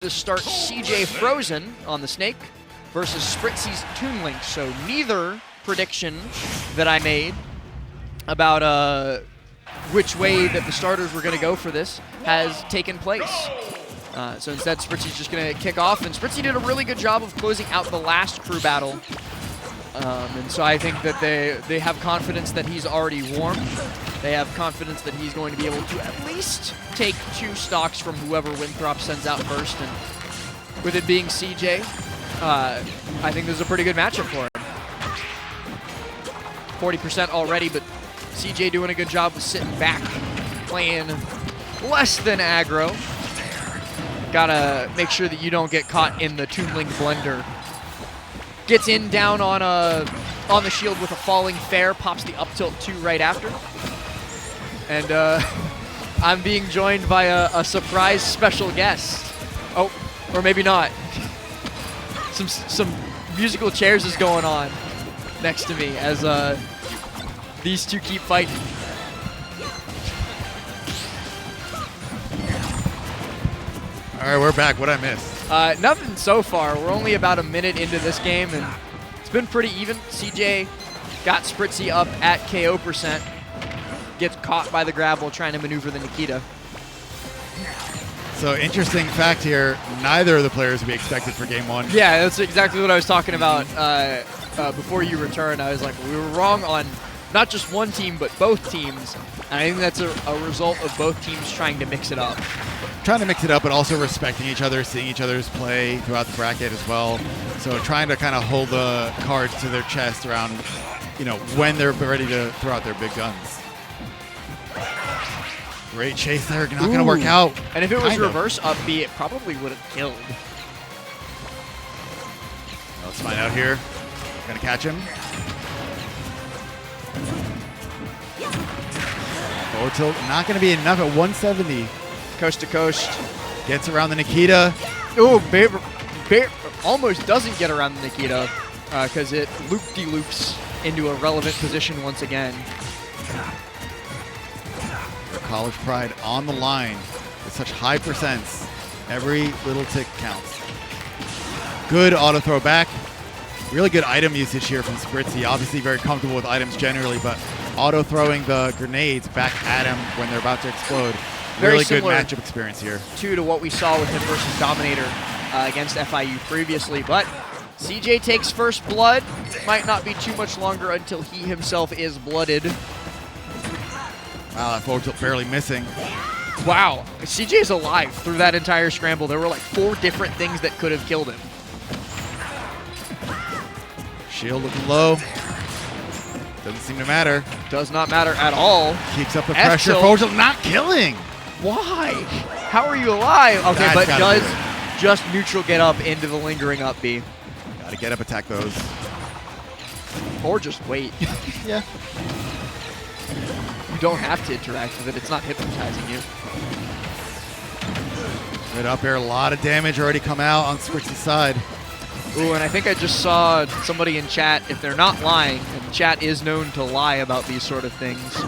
to start CJ Frozen on the Snake versus Spritzy's Toon Link. So neither prediction that I made about which way that the starters were going to go for this has taken place. So instead, Spritzy's just going to kick off, and Spritzy did a really good job of closing out the last crew battle. And so I think that they have confidence that he's already warm. They have confidence that he's going to be able to at least take 2 stocks from whoever Winthrop sends out first. And with it being CJ, I think this is a pretty good matchup for him. 40% already, but CJ doing a good job of sitting back, playing less than aggro. Gotta make sure that you don't get caught in the Toon Link blender. Gets in down on the shield with a falling fair, pops the up tilt 2 right after. And I'm being joined by a surprise special guest. Oh, or maybe not. Some musical chairs is going on next to me as these two keep fighting. All right, we're back. What'd I miss? Nothing so far. We're only about a minute into this game, and it's been pretty even. CJ got Spritzy up at KO %. Gets caught by the grab while trying to maneuver the Nikita. So interesting fact here, neither of the players would be expected for game 1. Yeah, that's exactly what I was talking about before you returned. I was like, we were wrong on not just one team, but both teams. And I think that's a result of both teams trying to mix it up. Trying to mix it up, but also respecting each other, seeing each other's play throughout the bracket as well. So trying to kind of hold the cards to their chest around, when they're ready to throw out their big guns. Great chase there, not going to work out. And if it was reverse up B, it probably would have killed. Let's find out here. Gonna catch him. Forward tilt, not going to be enough at 170. Coast to coast. Gets around the Nikita. Ooh, almost doesn't get around the Nikita because it loop-de-loops into a relevant position once again. College pride on the line with such high percents. Every little tick counts. Good auto throw back. Really good item usage here from Spritzy. Obviously very comfortable with items generally, but auto throwing the grenades back at him when they're about to explode. Really good matchup experience here. To what we saw with him versus Dominator against FIU previously, but CJ takes first blood. Might not be too much longer until he himself is blooded. Wow, that forward tilt barely missing. Wow, CJ's alive through that entire scramble. There were like 4 different things that could have killed him. Shield looking low. Doesn't seem to matter. Does not matter at all. Keeps up the pressure. Forward tilt not killing. Why? How are you alive? Okay, but does just neutral get up into the lingering up B. Gotta get up, attack those. Or just wait. Yeah. You don't have to interact with it. It's not hypnotizing you. Good up air. A lot of damage already come out on Spritzy's side. Ooh, and I think I just saw somebody in chat, if they're not lying, and chat is known to lie about these sort of things,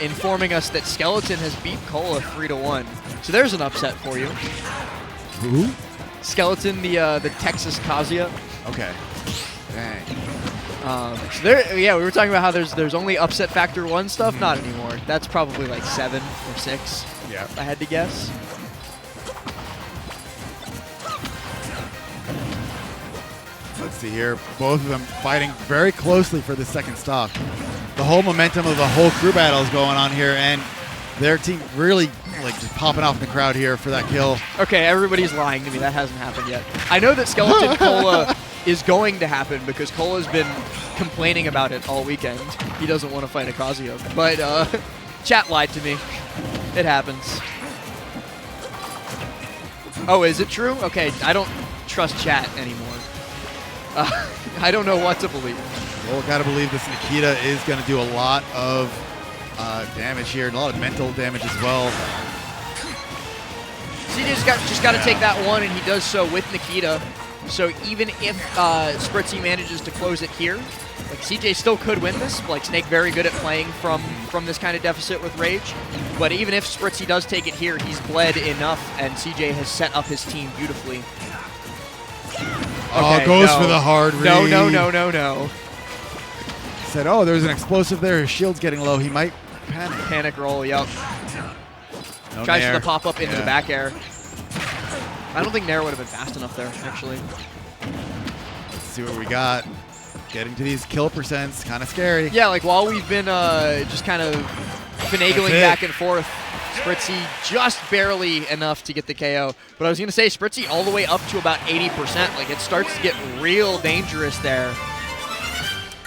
informing us that Skeleton has beat Cola 3-1. So there's an upset for you. Who? Skeleton, the Texas Kazuya. Okay. Dang. So there, yeah, we were talking about how there's only upset factor 1 stuff. Not anymore. That's probably like 7 or 6. Yeah. If I had to guess. Let's see here. Both of them fighting very closely for the second stock. The whole momentum of the whole crew battle is going on here, and their team really just popping off in the crowd here for that kill. Okay, everybody's lying to me. That hasn't happened yet. I know that Skeleton Cola is going to happen because Cola's been complaining about it all weekend. He doesn't want to fight a Kazuya. But chat lied to me. It happens. Oh, is it true? Okay, I don't trust chat anymore. I don't know what to believe. Well, gotta believe this Nikita is gonna do a lot of damage here, and a lot of mental damage as well. CJ's just got to take that one, and he does so with Nikita. So even if Spritzy manages to close it here, like CJ still could win this. Like Snake very good at playing from this kind of deficit with Rage. But even if Spritzy does take it here, he's bled enough, and CJ has set up his team beautifully. Okay, goes for the hard read. No. Said, oh, there's an explosive there. His shield's getting low. He might panic. Panic roll, yep. No Tries nair. for the pop-up into the back air. I don't think Nair would have been fast enough there, actually. Let's see what we got. Getting to these kill percents, kind of scary. Yeah, like while we've been just kind of finagling back and forth, Spritzy just barely enough to get the KO. But I was going to say, Spritzy all the way up to about 80%. Like, it starts to get real dangerous there.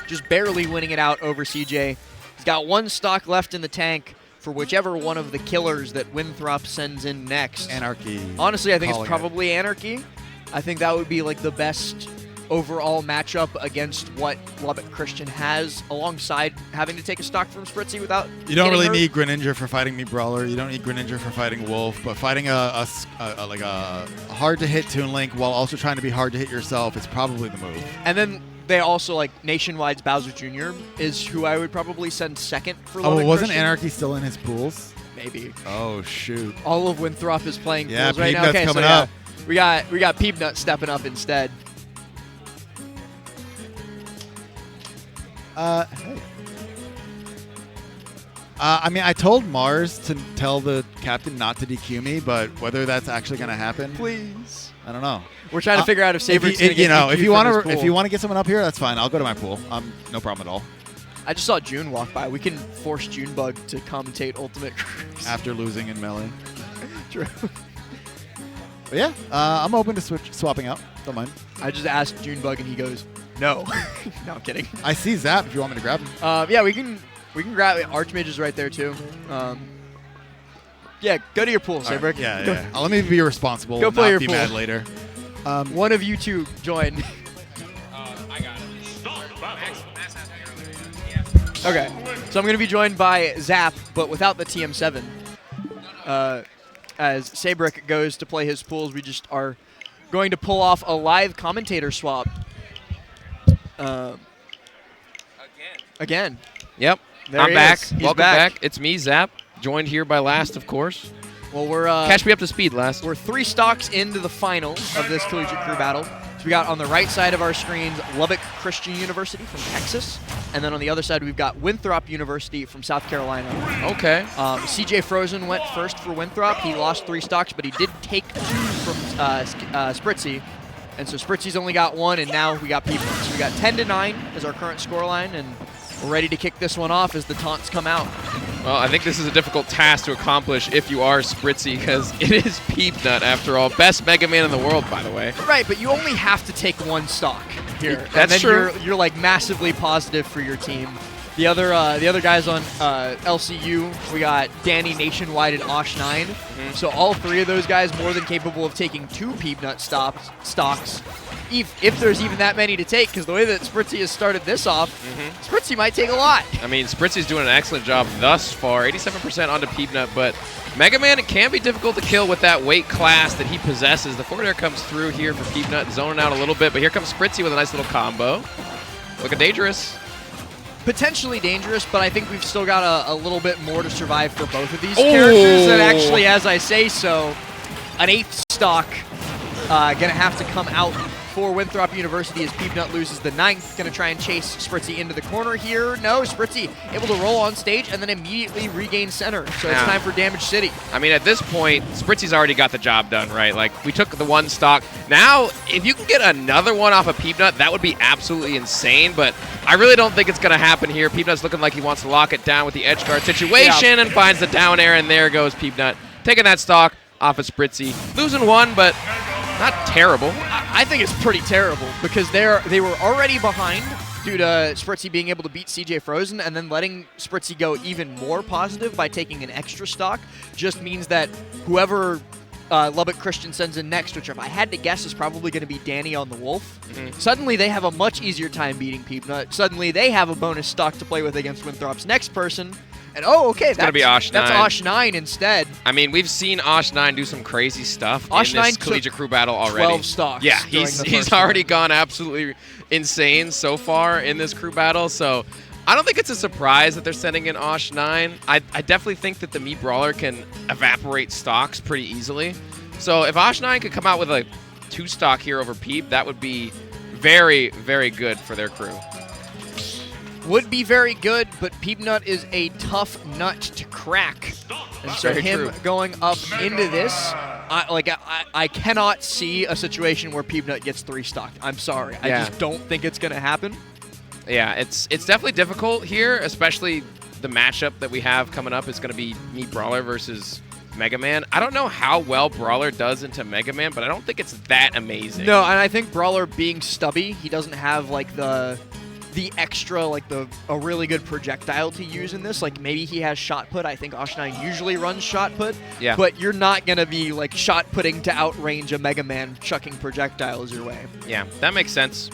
Just barely winning it out over CJ. He's got one stock left in the tank for whichever one of the killers that Winthrop sends in next. Anarchy. Honestly, I think it's probably Anarchy. I think that would be like the best overall matchup against what Lubbock Christian has, alongside having to take a stock from Spritzy without. You don't really need Greninja for fighting me Brawler. You don't need Greninja for fighting Wolf, but fighting a hard to hit Toon Link while also trying to be hard to hit yourself is probably the move. And then they also, like, Nationwide's Bowser Jr. is who I would probably send second for Lubbock wasn't Christian. Anarchy still in his pools? Maybe. Oh shoot. All of Winthrop is playing pools right now. Peepnut's Okay, coming so up. we got Peepnut stepping up instead. Hey. I mean, I told Mars to tell the captain not to DQ me, but whether that's actually going to happen, Please. I don't know. We're trying to figure out if Saber's going to get if you want to get someone up here, that's fine. I'll go to my pool. No problem at all. I just saw June walk by. We can force Junebug to commentate Ultimate Cruise. After losing in Melee. True. But yeah, I'm open to swapping out. Don't mind. I just asked Junebug and he goes, no. No, I'm kidding. I see Zap if you want me to grab him. Yeah, we can grab it. Archmage is right there too. Yeah, go to your pool, Saber. Right. Yeah. Let me be responsible. Go and play not your be pool. mad later. One of you two join. I got it. Okay, so I'm going to be joined by Zap, but without the TM7. As Sabrick goes to play his pools, we just are going to pull off a live commentator swap. Again. Yep. There I'm he back. is. He's Welcome back. back. It's me, Zap. Joined here by Last, of course. Well, we're Catch me up to speed, Last. We're 3 stocks into the final of this Collegiate Crew battle. So we got on the right side of our screens Lubbock Christian University from Texas, and then on the other side we've got Winthrop University from South Carolina. Okay. CJ Frozen went first for Winthrop. He lost 3 stocks, but he did take 2 from Spritzy. And so Spritzy's only got 1, and now we got Peepnut. So we got 10-9 as our current scoreline, and we're ready to kick this one off as the taunts come out. Well, I think this is a difficult task to accomplish if you are Spritzy, because it is Peepnut, after all. Best Mega Man in the world, by the way. Right, but you only have to take 1 stock here. That's and then true. You're like massively positive for your team. The other guys on LCU, we got Danny, Nationwide, and Ashine. Mm-hmm. So all 3 of those guys more than capable of taking 2 Peepnut stocks. If there's even that many to take, because the way that Spritzy has started this off, Spritzy might take a lot. I mean, Spritzy's doing an excellent job thus far. 87% onto Peepnut, but Mega Man, it can be difficult to kill with that weight class that he possesses. The forward air comes through here for Peepnut, zoning out a little bit, but here comes Spritzy with a nice little combo. Looking dangerous. Potentially dangerous, but I think we've still got a little bit more to survive for both of these characters. And actually, as I say so, an 8th stock gonna have to come out for Winthrop University as Peepnut loses the 9th. Gonna try and chase Spritzy into the corner here. No, Spritzy able to roll on stage and then immediately regain center. So it's time for Damage City. I mean, at this point, Spritzy's already got the job done, right? Like, we took the 1 stock. Now, if you can get another one off of Peepnut, that would be absolutely insane, but I really don't think it's going to happen here. Peepnut's looking like he wants to lock it down with the edge guard situation and finds the down air, and there goes Peepnut. Taking that stock off of Spritzy. Losing 1, but not terrible. I think it's pretty terrible because they were already behind due to Spritzy being able to beat CJ Frozen, and then letting Spritzy go even more positive by taking an extra stock just means that whoever Lubbock Christian sends in next, which if I had to guess is probably going to be Danny on the Wolf, suddenly they have a much easier time beating Peepnut. Suddenly they have a bonus stock to play with against Winthrop's next person, And okay, It's going to be Ashine. That's Ashine instead. I mean, we've seen Ashine do some crazy stuff in Ashine this collegiate crew battle already. 12 stocks. Yeah, during the he's first already round. gone absolutely insane so far in this crew battle. So I don't think it's a surprise that they're sending in Ashine. I definitely think that the Mii Brawler can evaporate stocks pretty easily. So if Ashine could come out with a 2-stock here over Peep, that would be very, very good for their crew. Would be very good, but Peepnut is a tough nut to crack. And so Very him true. going up into this, I cannot see a situation where Peepnut gets 3-stocked. I'm sorry. I Yeah. just don't think it's going to happen. Yeah, it's definitely difficult here, especially the matchup that we have coming up is going to be Mii Brawler versus Mega Man. I don't know how well Brawler does into Mega Man, but I don't think it's that amazing. No, and I think Brawler being stubby, he doesn't have like the extra, like a really good projectile to use in this. Like maybe he has shot put. I think Ashine usually runs shot put. Yeah. But you're not gonna be like shot putting to outrange a Mega Man chucking projectiles your way. Yeah, that makes sense.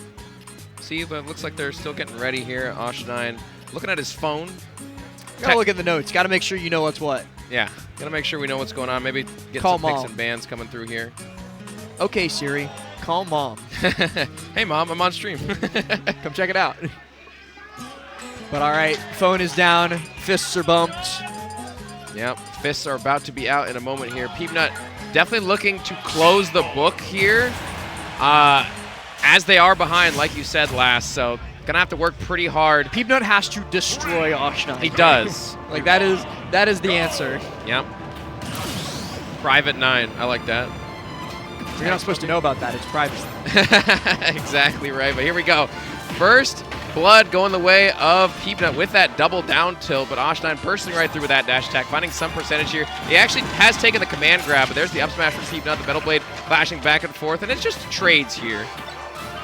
See, but it looks like they're still getting ready here. Ashine looking at his phone. Gotta look at the notes. Gotta make sure you know what's what. Yeah, gotta make sure we know what's going on. Maybe get Call some picks Mom. and bands coming through here. Okay, Siri, call Mom. Hey, Mom, I'm on stream. Come check it out. But all right, phone is down. Fists are bumped. Yep, fists are about to be out in a moment here. Peepnut definitely looking to close the book here, as they are behind, like you said last. So gonna have to work pretty hard. Peepnut has to destroy Ashine. He does. Like that is the answer. Yep. Private 9. I like that. You're not supposed to know about that. It's private. Exactly right. But here we go. First blood going the way of Peepnut with that double down tilt, but Ashine bursting right through with that dash attack, finding some percentage here. He actually has taken the command grab, but there's the up smash from Peepnut, the Metal Blade flashing back and forth, and it's just trades here.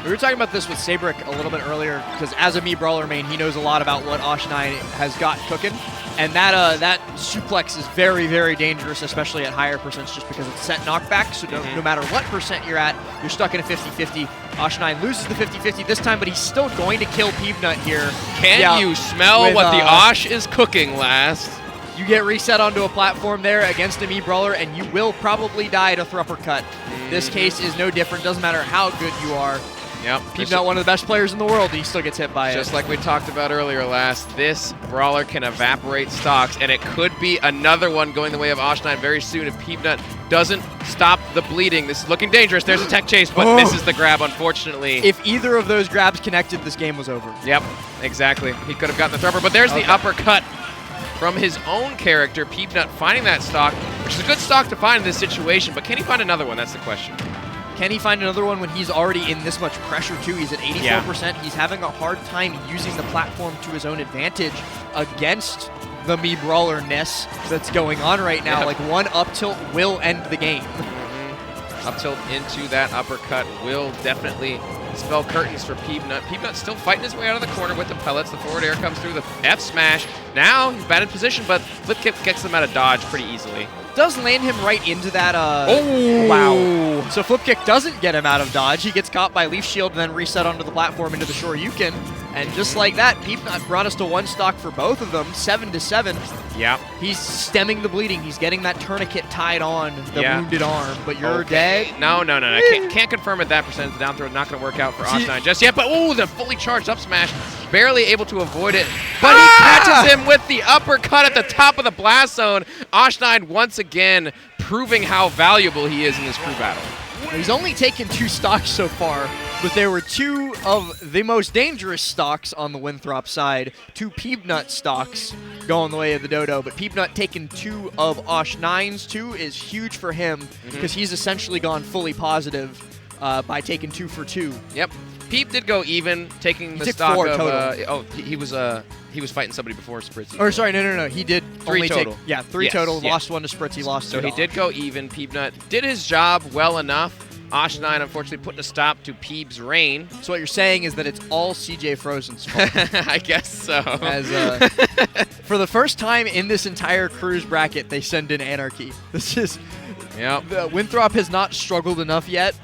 We were talking about this with Sabrick a little bit earlier, because as a Mii Brawler main, he knows a lot about what Ashine has got cooking. And that suplex is very, very dangerous, especially at higher percents, just because it's set knockback. So no matter what percent you're at, you're stuck in a 50-50. Ashine loses the 50-50 this time, but he's still going to kill Peepnut here. Can you smell with, what the Ash is cooking last? You get reset onto a platform there against a Mii Brawler, and you will probably die to Thruppercut. This case is no different. Doesn't matter how good you are. Yep. Peepnut, one of the best players in the world, he still gets hit by it. Just like we talked about earlier last, this Brawler can evaporate stocks, and it could be another one going the way of Ashine very soon if Peepnut doesn't stop the bleeding. This is looking dangerous. There's a tech chase, but misses the grab, unfortunately. If either of those grabs connected, this game was over. Yep, exactly. He could have gotten the thrower, but there's the uppercut from his own character. Peepnut finding that stock, which is a good stock to find in this situation, but can he find another one? That's the question. Can he find another one when he's already in this much pressure too? He's at 84%. Yeah. He's having a hard time using the platform to his own advantage against the Mii Brawler-ness that's going on right now. Yep. Like one up tilt will end the game. Up tilt into that uppercut will definitely spell curtains for Peepnut. Peepnut still fighting his way out of the corner with the pellets. The forward air comes through the F smash. Now he's bad in position, but flip kick gets him out of dodge pretty easily. Does land him right into that, Oh! wow. So flip kick doesn't get him out of dodge. He gets caught by Leaf Shield and then reset onto the platform into the Shoryuken. And just like that, Peepnut brought us to one stock for both of them, 7-7. Yep. He's stemming the bleeding. He's getting that tourniquet tied on the Yeah. wounded arm, but you're dead. No. Can't confirm at that percent. The down throw not going to work out for Ashine just yet. But the fully charged up smash, barely able to avoid it. But he catches him with the uppercut at the top of the blast zone. Ashine once again proving how valuable he is in this crew battle. He's only taken 2 stocks so far, but there were 2 of the most dangerous stocks on the Winthrop side. 2 Peepnut stocks going the way of the Dodo, but Peepnut taking 2 of Ashine's 2 is huge for him because he's essentially gone fully positive by taking 2 for 2. Yep. Peep did go even, taking the took stock 4 of. total. He was fighting somebody before Spritzy. Or sorry, no. He did 3 only total. take 3 Yes, total. yeah. Lost 1 to Spritzy. Lost 2 So to he did go even. Peepnut did his job well enough. Ashine unfortunately putting a stop to Peeb's reign. So what you're saying is that it's all CJ Frozen's fault. I guess so. As for the first time in this entire cruise bracket, they send in Anarchy. This is Yep. Winthrop has not struggled enough yet.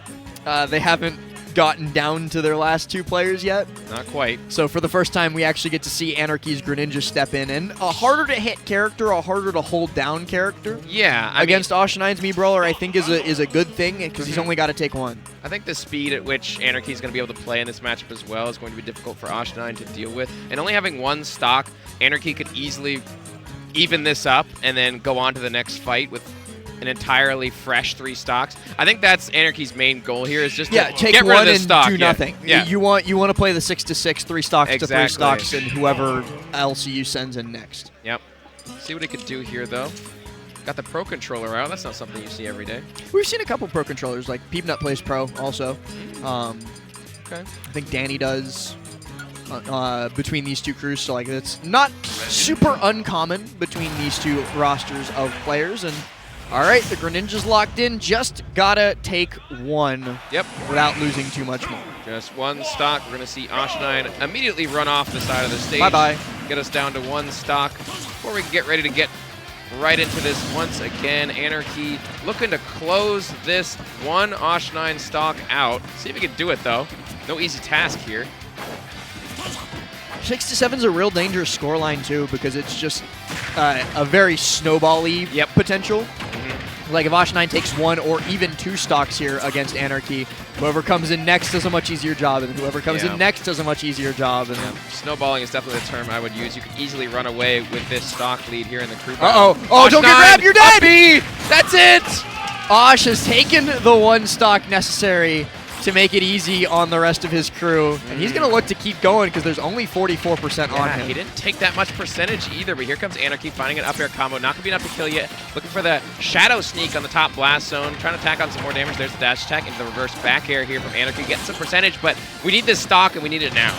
They haven't gotten down to their last 2 players yet. Not quite. So for the first time, we actually get to see Anarchy's Greninja step in, and a harder to hit character, a harder to hold down character. Yeah, Against Ashine's Mii Brawler, I think is a good thing because he's only got to take 1. I think the speed at which Anarchy is going to be able to play in this matchup as well is going to be difficult for Ashine to deal with. And only having 1 stock, Anarchy could easily even this up and then go on to the next fight with an entirely fresh 3 stocks. I think that's Anarchy's main goal here is just to take get rid 1 of this and stock. do nothing. Yeah. You want to play the 6-to-6, 3 stocks to 3 Exactly. stocks, and whoever LCU sends in next. Yep. See what he could do here, though. Got the Pro Controller out. That's not something you see every day. We've seen a couple Pro controllers, like Peepnut plays Pro also. Okay. I think Danny does between these 2 crews, so like it's not super uncommon between these 2 rosters of players. And all right, the Greninja's locked in. Just gotta take 1. Yep. Without losing too much more. Just 1 stock. We're gonna see Ashine immediately run off the side of the stage. Bye-bye. Get us down to 1 stock before we can get ready to get right into this once again. Anarchy looking to close this 1 Ashine stock out. See if we can do it, though. No easy task here. 6-to-7's a real dangerous scoreline, too, because it's just a very snowball-y potential. Like, if Ashine takes 1 or even 2 stocks here against Anarchy, whoever comes in next does a much easier job, and whoever comes in next does a much easier job. And Snowballing is definitely the term I would use. You could easily run away with this stock lead here in the crew. Oh, don't get grabbed, you're dead! B. That's it! Ash has taken the 1 stock necessary to make it easy on the rest of his crew, and he's going to look to keep going because there's only 44% on him. He didn't take that much percentage either, but here comes Anarchy finding an up air combo. Not going to be enough to kill yet. Looking for the shadow sneak on the top blast zone. Trying to tack on some more damage. There's the dash attack into the reverse back air here from Anarchy. Getting some percentage, but we need this stock and we need it now.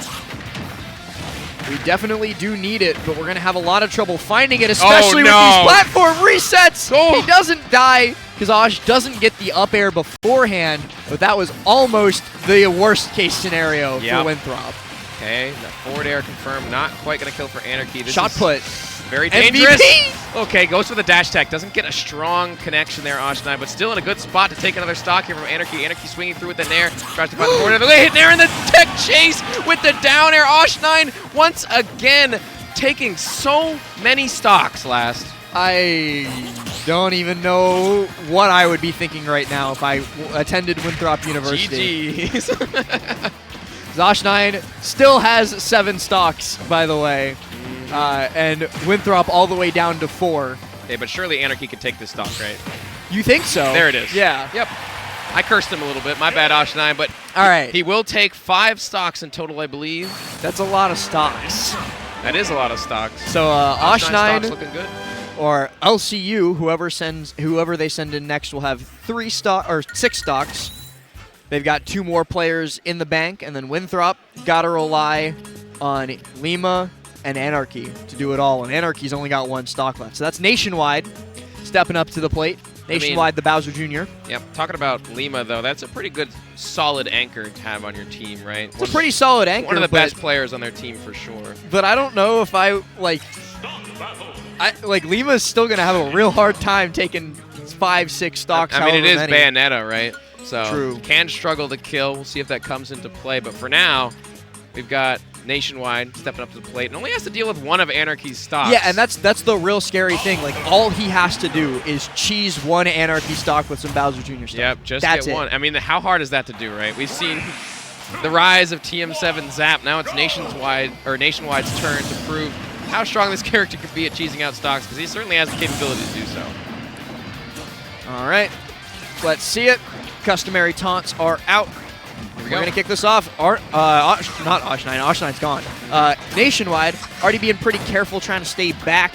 We definitely do need it, but we're going to have a lot of trouble finding it, especially with these platform resets. Oh. He doesn't die because Ash doesn't get the up air beforehand, but that was almost the worst case scenario for Winthrop. Okay, the forward air confirmed. Not quite going to kill for Anarchy. This Shot is put. Very dangerous. MVP! Okay, goes for the dash tech. Doesn't get a strong connection there, Ashine, but still in a good spot to take another stock here from Anarchy. Anarchy swinging through with the nair. Tries to find the forward air. Hit nair in the tech chase with the down air. Ashine once again taking so many stocks last. I don't even know what I would be thinking right now if I attended Winthrop University. GG's. Ashine still has 7 stocks, by the way. And Winthrop all the way down to 4. Okay, but surely Anarchy can take this stock, right? You think so? There it is. Yeah. Yep. I cursed him a little bit. My bad, Ashine, but all right. He will take 5 stocks in total, I believe. That's a lot of stocks. That is a lot of stocks. So Ashine looking good. Or LCU, whoever they send in next will have 6 stocks. They've got 2 more players in the bank, and then Winthrop gotta rely on Lima and Anarchy to do it all, and Anarchy's only got 1 stock left. So that's Nationwide stepping up to the plate. Nationwide, the Bowser Jr. Yep. Talking about Lima, though, that's a pretty good, solid anchor to have on your team, right? It's a pretty solid anchor. One of the best players on their team for sure. But I don't know if Lima's still gonna have a real hard time taking 5, 6 stocks. I mean, it is many. Bayonetta, right? So True. Can struggle to kill. We'll see if that comes into play. But for now, we've got Nationwide stepping up to the plate and only has to deal with 1 of Anarchy's stocks. Yeah, and that's the real scary thing. Like, all he has to do is cheese 1 Anarchy stock with some Bowser Jr. stock. Yep, just that's get 1. I mean, how hard is that to do, right? We've seen the rise of TM7 Zap. Now it's Nationwide's turn to prove how strong this character could be at cheesing out stocks, because he certainly has the capability to do so. All right, let's see it. Customary taunts are out. We're going to kick this off. Not Ashine. Ashine's gone. Nationwide, already being pretty careful, trying to stay back.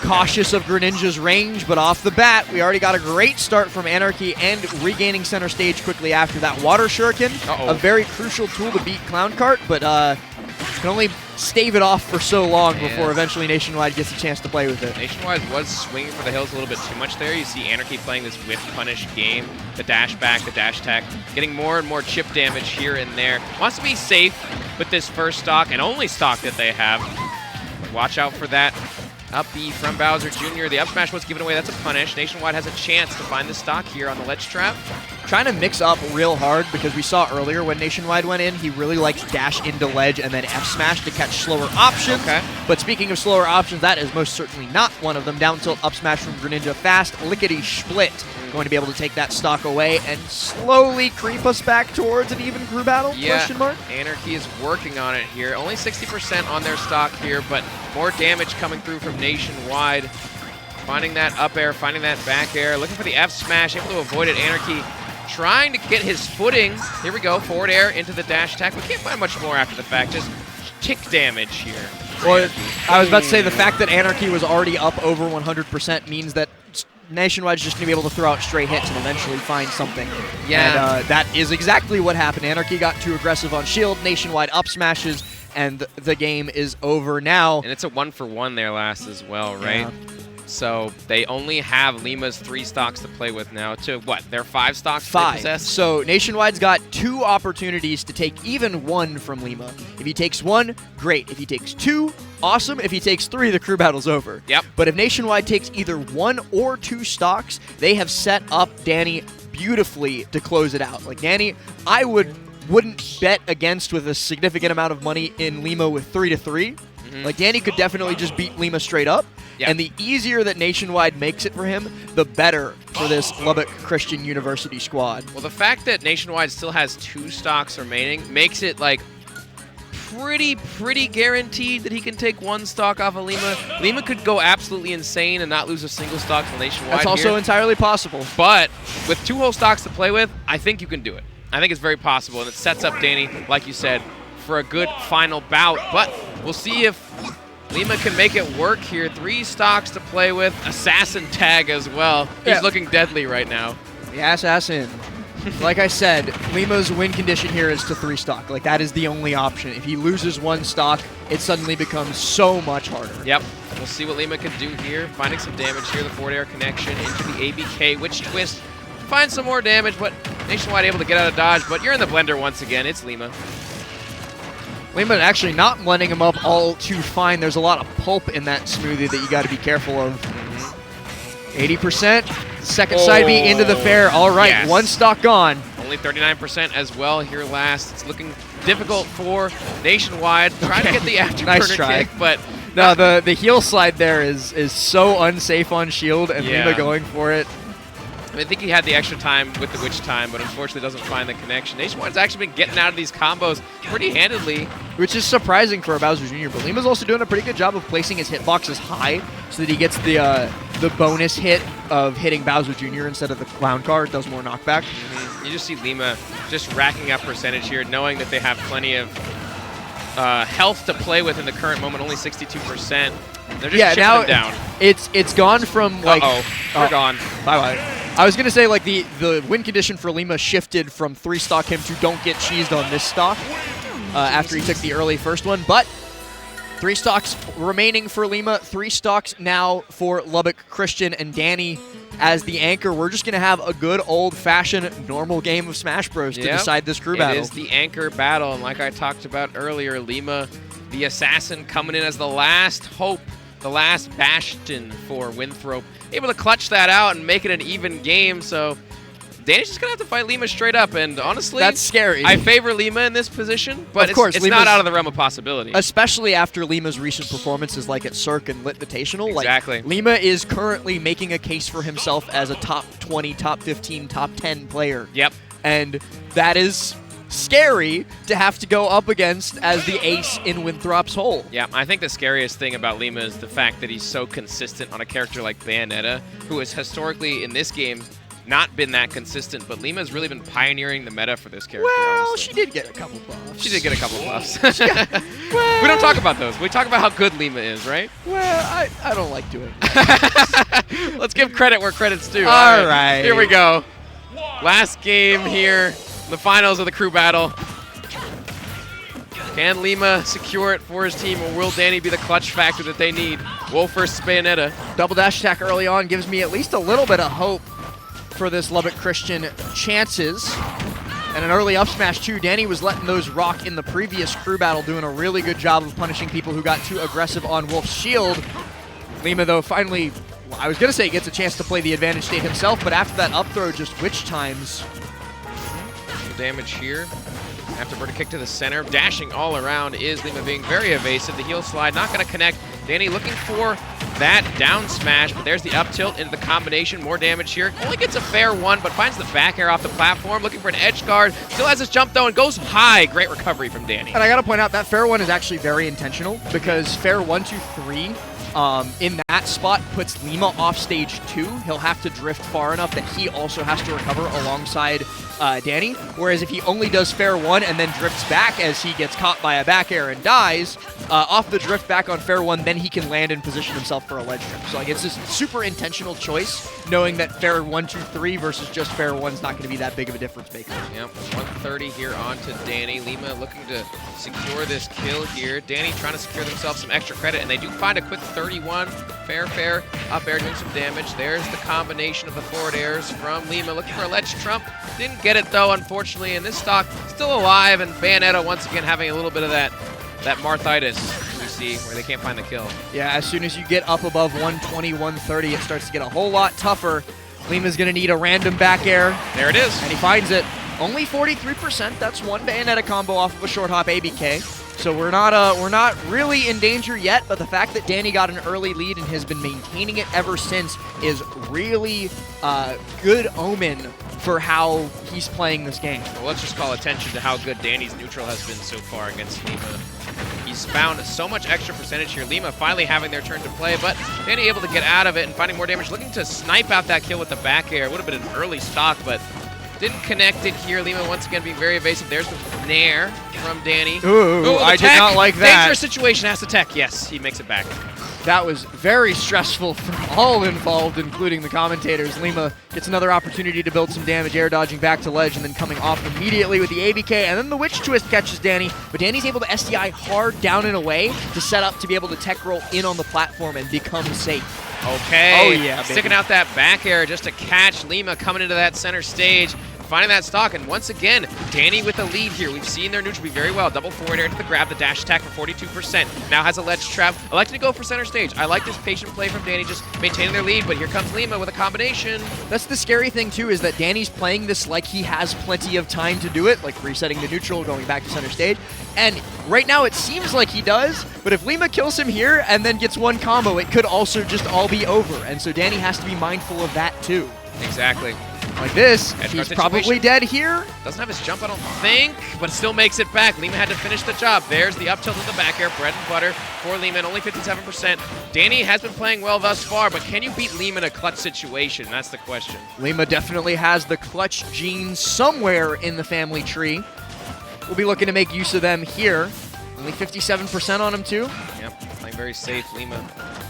Cautious of Greninja's range, but off the bat, we already got a great start from Anarchy and regaining center stage quickly after that Water Shuriken. A very crucial tool to beat Clown Cart, but can only stave it off for so long before eventually Nationwide gets a chance to play with it. Nationwide was swinging for the hills a little bit too much there. You see Anarchy playing this whiff punish game, the dash back, the dash tech, getting more and more chip damage here and there. Wants to be safe with this first stock and only stock that they have. But watch out for that up B from Bowser Jr. The up smash was given away. That's a punish. Nationwide has a chance to find the stock here on the ledge trap. trying to mix up real hard because we saw earlier when Nationwide went in, he really likes dash into ledge and then F smash to catch slower options. Okay. But speaking of slower options, that is most certainly not one of them. Down tilt up smash from Greninja, fast lickety split. Going to be able to take that stock away and slowly creep us back towards an even crew battle? Yeah, Question mark? Anarchy is working on it here. Only 60% on their stock here, but more damage coming through from Nationwide. Finding that up air, finding that back air, looking for the F smash, able to avoid it. Anarchy trying to get his footing. Here we go, forward air into the dash attack. We can't find much more after the fact, just tick damage here. Well, I was about to say the fact that Anarchy was already up over 100% means that Nationwide's just going to be able to throw out straight hits and eventually find something. Yeah. And that is exactly what happened. Anarchy got too aggressive on shield, Nationwide up smashes, and the game is over now. And it's a 1-for-1 there last as well, right? Yeah. So they only have Lima's 3 stocks to play with now to what? Their 5 stocks they 5. possess? So Nationwide's got 2 opportunities to take even 1 from Lima. If he takes 1, great. If he takes 2, awesome. If he takes 3, the crew battle's over. Yep. But if Nationwide takes either 1 or 2 stocks, they have set up Danny beautifully to close it out. Like Danny, I wouldn't bet against with a significant amount of money in Lima with 3-3. Like Danny could definitely just beat Lima straight up. Yeah. And the easier that Nationwide makes it for him, the better for this Lubbock Christian University squad. Well, the fact that Nationwide still has 2 stocks remaining makes it like pretty guaranteed that he can take 1 stock off of Lima. Lima could go absolutely insane and not lose a single stock to Nationwide. That's also here. entirely possible. But with 2 whole stocks to play with, I think you can do it. I think it's very possible, and it sets up Danny, like you said, for a good final bout. But we'll see if Lima can make it work here. 3 stocks to play with. Assassin tag as well. He's looking deadly right now. The assassin. Like I said, Lima's win condition here is to 3 stock. Like that is the only option. If he loses 1 stock, it suddenly becomes so much harder. Yep. We'll see what Lima can do here. Finding some damage here. The forward air connection into the ABK. Witch twist. Find some more damage, but Nationwide able to get out of dodge. But you're in the blender once again. It's Lima. Lima actually not blending him up all too fine. There's a lot of pulp in that smoothie that you got to be careful of. 80%. Second side B into the fair. All right, yes. 1 stock gone. Only 39% as well here last. It's looking difficult for Nationwide. Trying to get the afterburner Nice try. kick, but No, the heel slide there is so unsafe on shield, and Yeah. Lima going for it. I think he had the extra time with the witch time, but unfortunately doesn't find the connection. Nationwide's actually been getting out of these combos pretty handedly. Which is surprising for a Bowser Jr., but Lima's also doing a pretty good job of placing his hitboxes high so that he gets the bonus hit of hitting Bowser Jr. instead of the clown card. Does more knockback. You just see Lima just racking up percentage here, knowing that they have plenty of health to play with in the current moment, only 62%. They're just chipping now them down. it's gone from like We're gone. Bye. I was gonna say like the win condition for Lima shifted from 3 stock him to don't get cheesed on this stock after he took the early first one, but 3 stocks remaining for Lima, 3 stocks now for Lubbock Christian, and Danny as the anchor. We're just gonna have a good old-fashioned normal game of Smash Bros to decide this crew battle. It is the anchor battle, and like I talked about earlier, Lima, the assassin, coming in as the last hope, the last bastion for Winthrop. Able to clutch that out and make it an even game, so Danny's just going to have to fight Lima straight up, and honestly, That's scary. I favor Lima in this position, but Of course, it's Lima's- not out of the realm of possibility. Especially after Lima's recent performances like at Cirque and Lit Invitational. Exactly. Like, Lima is currently making a case for himself as a top 20, top 15, top 10 player. Yep. And that is scary to have to go up against as the ace in Winthrop's hole. Yeah, I think the scariest thing about Lima is the fact that he's so consistent on a character like Bayonetta, who has historically in this game not been that consistent, but Lima's really been pioneering the meta for this character. Well, honestly. she did get a couple buffs. She did get a couple buffs. Well, We don't talk about those. We talk about how good Lima is, right? Well, I don't like doing that. Let's give credit where credit's due. All right. Here we go. Last game here. The finals of the crew battle. Can Lima secure it for his team, or will Danny be the clutch factor that they need? Wolf versus Bayonetta. Double dash attack early on gives me at least a little bit of hope for this Lubbock Christian chances. And an early up smash too. Danny was letting those rock in the previous crew battle, doing a really good job of punishing people who got too aggressive on Wolf's shield. Lima, though, finally Well, I was going to say he gets a chance to play the advantage state himself, but after that up throw, just witch times. Damage here. Afterburner kick to the center. Dashing all around is Lima being very evasive. The heel slide not going to connect. Danny looking for that down smash, but there's the up tilt into the combination. More damage here. Only gets a fair one, but finds the back air off the platform. Looking for an edge guard. Still has his jump though and goes high. Great recovery from Danny. And I got to point out that fair one is actually very intentional because fair 1, 2, 3 in that spot puts Lima off stage 2. He'll have to drift far enough that he also has to recover alongside Danny. Whereas if he only does fair 1 and then drifts back as he gets caught by a back air and dies, off the drift back on fair 1, then he can land and position himself for a ledge trip. So like it's this super intentional choice, knowing that fair 1, 2, 3 versus just fair 1 is not going to be that big of a difference maker. Yep, 130 here onto Danny. Lima looking to secure this kill here. Danny trying to secure themselves some extra credit, and they do find a quick 31. Fair, up air doing some damage. There's the combination of the forward airs from Lima. Looking for a ledge trump. Didn't get it though, unfortunately, and this stock still alive, and Bayonetta once again having a little bit of that Marthitis we see where they can't find the kill. Yeah, as soon as you get up above 120, 130, it starts to get a whole lot tougher. Lima's going to need a random back air. There it is. And he finds it. Only 43%. That's one Bayonetta combo off of a short hop ABK. So we're not really in danger yet, but the fact that Danny got an early lead and has been maintaining it ever since is really good omen for how he's playing this game. Well, let's just call attention to how good Danny's neutral has been so far against Lima. He's found so much extra percentage here. Lima finally having their turn to play, but Danny able to get out of it and finding more damage. Looking to snipe out that kill with the back air. It would have been an early stock, but didn't connect it here. Lima once again being very evasive. There's the nair from Danny. Ooh, I did not like that. Dangerous situation, has to tech. Yes, he makes it back. That was very stressful for all involved, including the commentators. Lima gets another opportunity to build some damage, air dodging back to ledge, and then coming off immediately with the ABK, and then the Witch Twist catches Danny, but Danny's able to SDI hard down and away to set up to be able to tech roll in on the platform and become safe. Okay. Oh yeah, sticking out that back air just to catch Lima coming into that center stage. Finding that stock, and once again, Danny with the lead here. We've seen their neutral be very well. Double forward air into the grab, the dash attack for 42%. Now has a ledge trap. Elected to go for center stage. I like this patient play from Danny, just maintaining their lead, but here comes Lima with a combination. That's the scary thing, too, is that Danny's playing this like he has plenty of time to do it, like resetting the neutral, going back to center stage. And right now it seems like he does, but if Lima kills him here and then gets one combo, it could also just all be over. And so Danny has to be mindful of that, too. Exactly. Like this, he's probably dead here. Doesn't have his jump, I don't think, but still makes it back. Lima had to finish the job. There's the up tilt in the back air, bread and butter for Lima, and only 57%. Danny has been playing well thus far, but can you beat Lima in a clutch situation? That's the question. Lima definitely has the clutch genes somewhere in the family tree. We'll be looking to make use of them here. Only 57% on him, too. Yep, playing very safe. Lima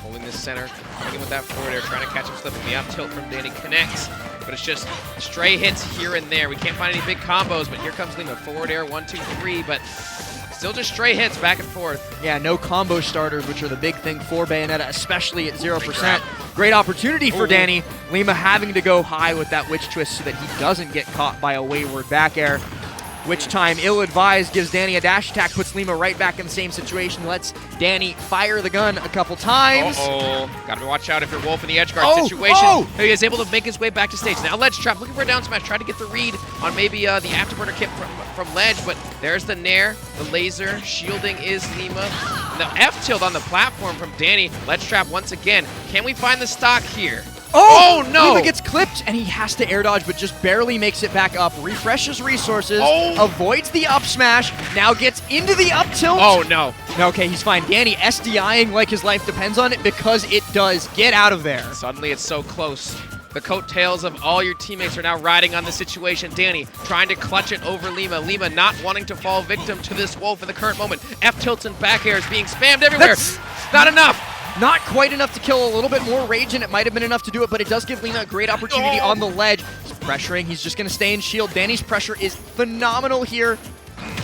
holding this center, coming in with that forward air, trying to catch him slipping. The up tilt from Danny connects, but it's just stray hits here and there. We can't find any big combos, but here comes Lima. Forward air, 1, 2, 3, but still just stray hits back and forth. Yeah, no combo starters, which are the big thing for Bayonetta, especially at 0%. Great opportunity for Danny. Lima having to go high with that Witch Twist so that he doesn't get caught by a wayward back air. Which time, ill-advised, gives Danny a dash attack, puts Lima right back in the same situation, lets Danny fire the gun a couple times. Uh-oh. Gotta watch out if you're Wolf in the edge guard situation. He is able to make his way back to stage. Now ledge trap, looking for a down smash, trying to get the read on maybe the afterburner kit from ledge, but there's the nair, the laser, shielding is Lima. The F tilt on the platform from Danny. Ledge trap once again. Can we find the stock here? Oh, no! Lima gets clipped, and he has to air dodge, but just barely makes it back up. Refreshes resources, avoids the up smash, now gets into the up tilt. Oh, no. Okay, he's fine. Danny SDIing like his life depends on it because it does. Get out of there. Suddenly it's so close. The coattails of all your teammates are now riding on the situation. Danny trying to clutch it over Lima. Lima not wanting to fall victim to this Wolf in the current moment. F tilts and back airs being spammed everywhere. That's not enough. Not quite enough to kill. A little bit more rage, and it might have been enough to do it, but it does give Lima a great opportunity on the ledge. He's pressuring. He's just going to stay in shield. Danny's pressure is phenomenal here.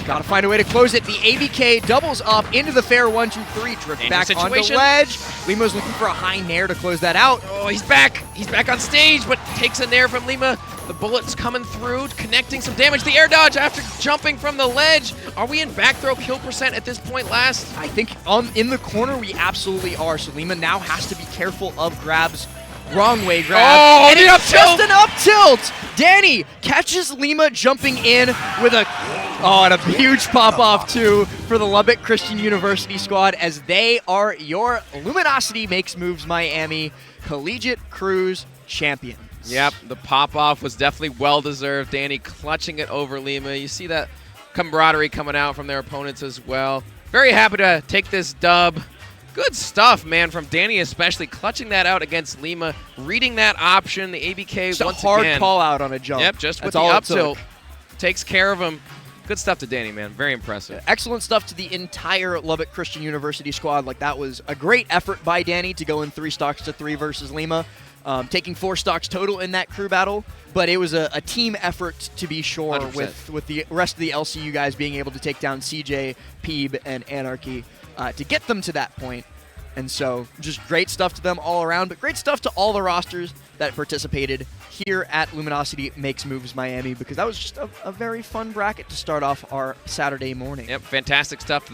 Got to find a way to close it. The ABK doubles up into the fair 1, 2, 3. Drift back on the ledge. Lima's looking for a high nair to close that out. Oh, he's back. He's back on stage, but takes a nair from Lima. The bullets coming through, connecting some damage. The air dodge after jumping from the ledge. Are we in back throw kill percent at this point last? I think in the corner we absolutely are. So Lima now has to be careful of grabs Wrong way grab. Oh, and the it's up tilt! just an up tilt. Danny catches Lima jumping in with a, and a huge pop off too for the Lubbock Christian University squad, as they are your Luminosity Makes Moves Miami Collegiate Cruise champions. Yep, the pop-off was definitely well-deserved. Danny clutching it over Lima. You see that camaraderie coming out from their opponents as well. Very happy to take this dub. Good stuff, man, from Danny especially, clutching that out against Lima, reading that option, the ABK Just once a hard again. call out on a jump. Yep, just with That's the all up it took. tilt. Takes care of him. Good stuff to Danny, man. Very impressive. Excellent stuff to the entire Lubbock Christian University squad. Like, that was a great effort by Danny to go in 3 stocks to 3 versus Lima. Taking 4 stocks total in that crew battle, but it was a team effort to be sure 100%. with the rest of the LCU guys being able to take down CJ, Peeb, and Anarchy to get them to that point. And so just great stuff to them all around, but great stuff to all the rosters that participated here at Luminosity Makes Moves Miami, because that was just a very fun bracket to start off our Saturday morning. Yep, fantastic stuff to the